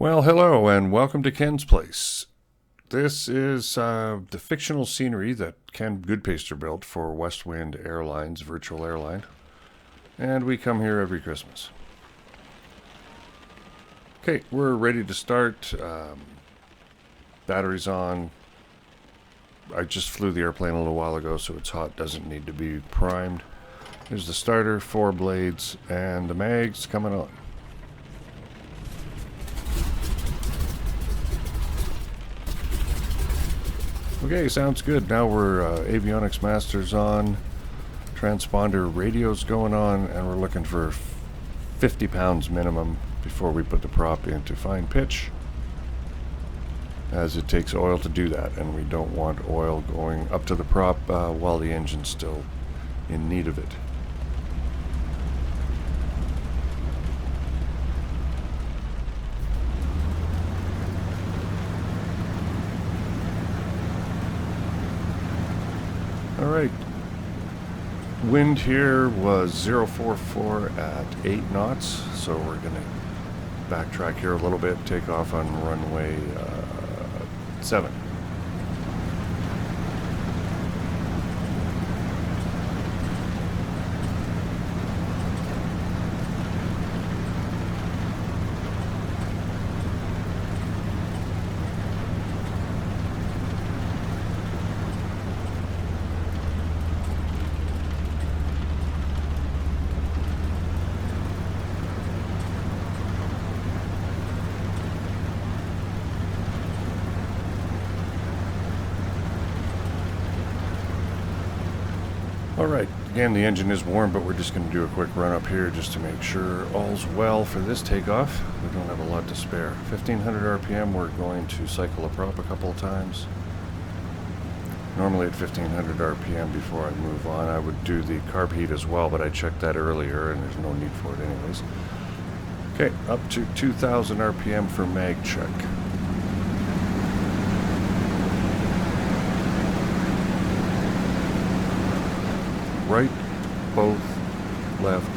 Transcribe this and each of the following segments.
Well, hello and welcome to Ken's Place. This is the fictional scenery that Ken Goodpaster built for WestWind Airlines, virtual airline. And we come here every Christmas. Okay, we're ready to start. Batteries on. I just flew the airplane a little while ago, so it's hot, doesn't need to be primed. Here's the starter, 4 blades, and the mags coming on. Okay, sounds good. Now we're avionics masters on, transponder radios going on, and we're looking for 50 pounds minimum before we put the prop into fine pitch, as it takes oil to do that, and we don't want oil going up to the prop while the engine's still in need of it. All right, wind here was 044 at 8 knots, so we're going to backtrack here a little bit, take off on runway 7. Alright, again the engine is warm, but we're just going to do a quick run up here just to make sure all's well for this takeoff. We don't have a lot to spare. 1500 RPM, we're going to cycle a prop a couple of times. Normally at 1500 RPM before I move on. I would do the carb heat as well, but I checked that earlier and there's no need for it anyways. Okay, up to 2000 RPM for mag check. Right, both, left,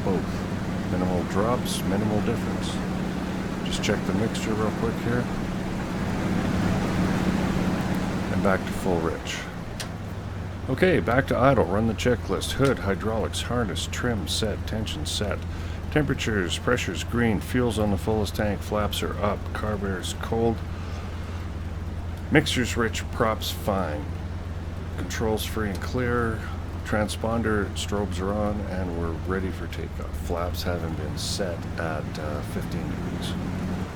both. Minimal drops, minimal difference. Just check the mixture real quick here. And back to full rich. Okay, back to idle. Run the checklist. Hood, hydraulics, harness, trim, set, tension set. Temperatures, pressures green, fuel's on the fullest tank, flaps are up, carb air is cold. Mixture's rich, props fine. Controls free and clear. Transponder strobes are on, and we're ready for takeoff. Flaps haven't been set at 15 degrees.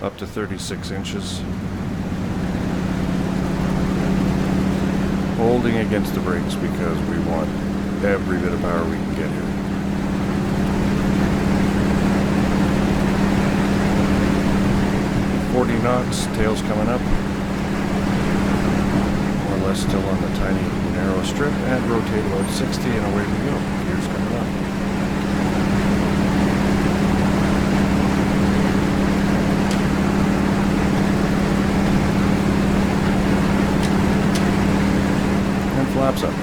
Up to 36 inches. Holding against the brakes because we want every bit of power we can get here. .40 knots, tail's coming up. More or less still on the tiny narrow strip, and rotate about 60 and away we go. Gears coming up. And flaps up.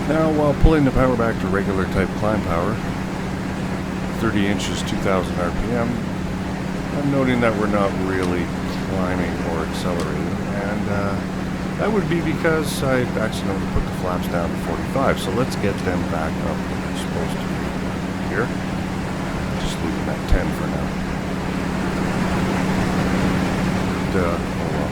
Now, while pulling the power back to regular type climb power, 30 inches, 2000 RPM, I'm noting that we're not really climbing or accelerating, and that would be because I accidentally put the flaps down to 45, so let's get them back up where they're supposed to be. Here, just leave them at 10 for now. Oh well.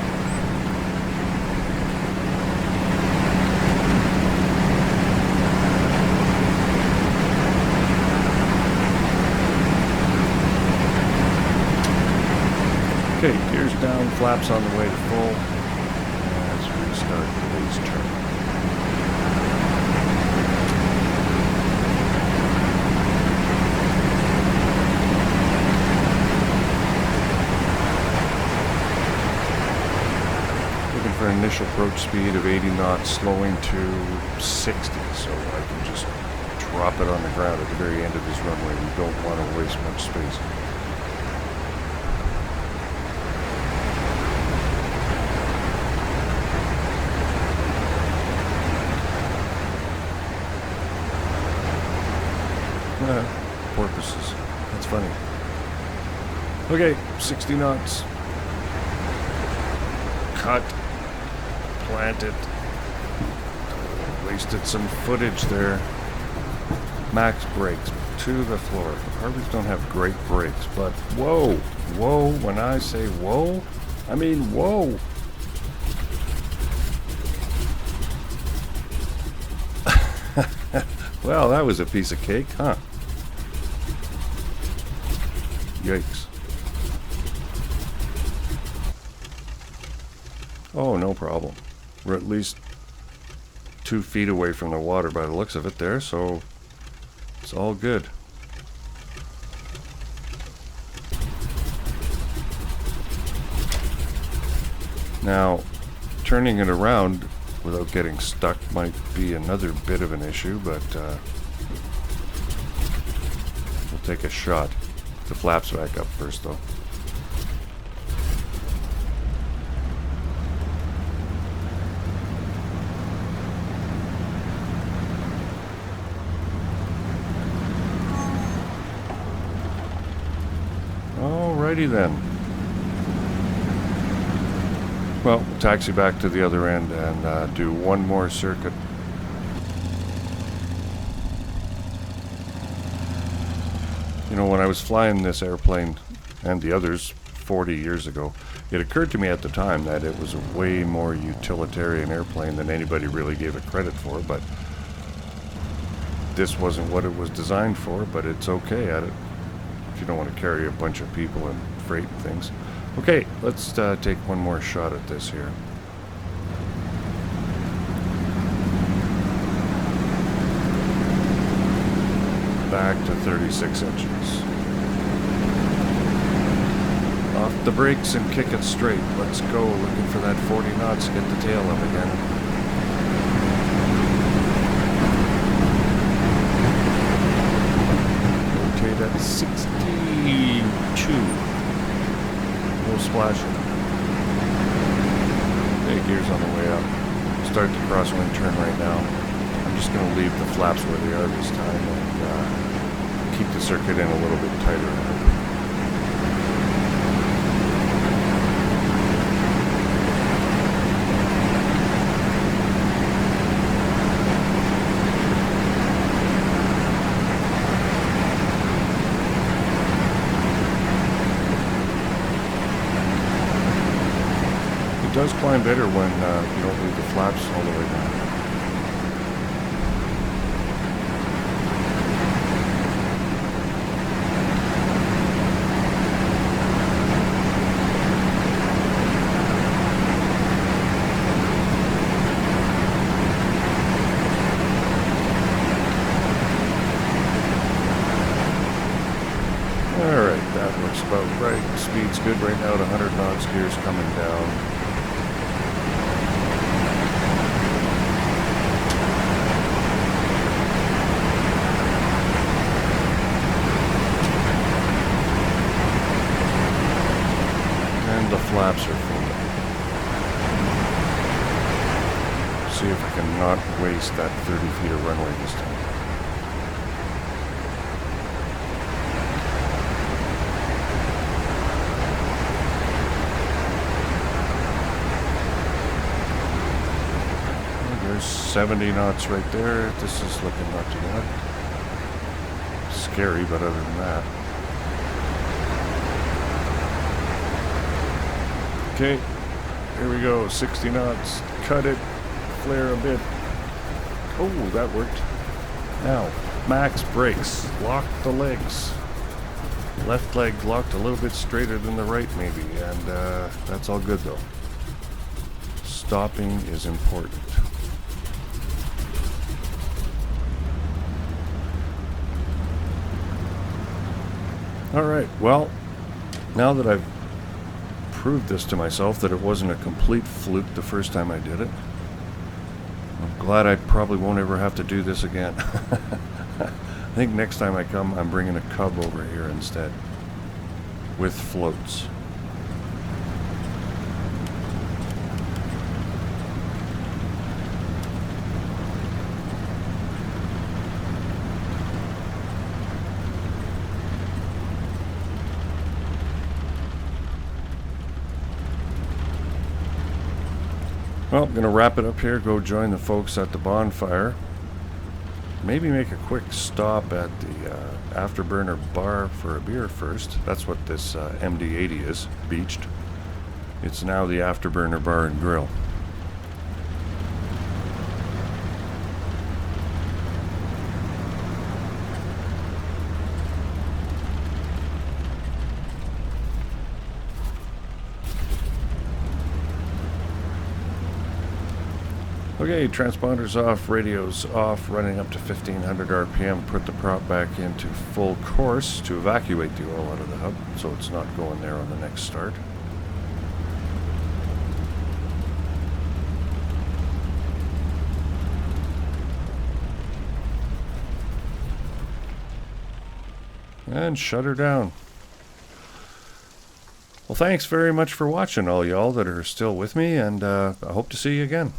Okay, gears down, flaps on the way to full. Let's restart today's turn. Looking for an initial approach speed of 80 knots, slowing to 60, so I can just drop it on the ground at the very end of this runway. We don't want to waste much space. Porpoises. That's funny. Okay, 60 knots. Cut. Planted. Wasted some footage there. Max brakes to the floor. Harveys don't have great brakes, but whoa. Whoa. When I say whoa, I mean whoa. Well, that was a piece of cake, huh? Yikes. Oh, no problem. We're at least 2 feet away from the water by the looks of it there, so it's all good. Now, turning it around without getting stuck might be another bit of an issue, but we'll take a shot. The flaps back up first, though. Alrighty then. Well, we'll taxi back to the other end and do one more circuit. You know, when I was flying this airplane and the others 40 years ago, it occurred to me at the time that it was a way more utilitarian airplane than anybody really gave it credit for, but this wasn't what it was designed for, but it's okay at it if you don't want to carry a bunch of people and freight and things. Okay, let's take one more shot at this here. Back to 36 inches. Off the brakes and kick it straight. Let's go. Looking for that 40 knots. Get the tail up again. Rotate at 62. No splashing. Okay, gears on the way up. Start the crosswind turn right now. I'm just going to leave the flaps where they are this time and keep the circuit in a little bit tighter. It does climb better when you don't leave the flaps all the way down. Alright, that looks about right. Speed's good right now at 100 knots. Gears coming down. And the flaps are full. See if I can not waste that 30 feet of runway this time. There's 70 knots right there. This is looking not too bad. Scary, but other than that. Okay, here we go. 60 knots. Cut it. Flare a bit. Oh, that worked. Now, max brakes. Lock the legs. Left leg locked a little bit straighter than the right, maybe. And that's all good, though. Stopping is important. Alright, well, now that I've proved this to myself that it wasn't a complete fluke the first time I did it, I'm glad I probably won't ever have to do this again. I think next time I come, I'm bringing a Cub over here instead, with floats. Well, I'm going to wrap it up here, go join the folks at the bonfire. Maybe make a quick stop at the Afterburner bar for a beer first. That's what this MD-80 is, beached. It's now the Afterburner Bar and Grill. Okay, transponders off, radios off, running up to 1500 RPM. Put the prop back into full course to evacuate the oil out of the hub, so it's not going there on the next start. And shut her down. Well, thanks very much for watching, all y'all that are still with me, and I hope to see you again.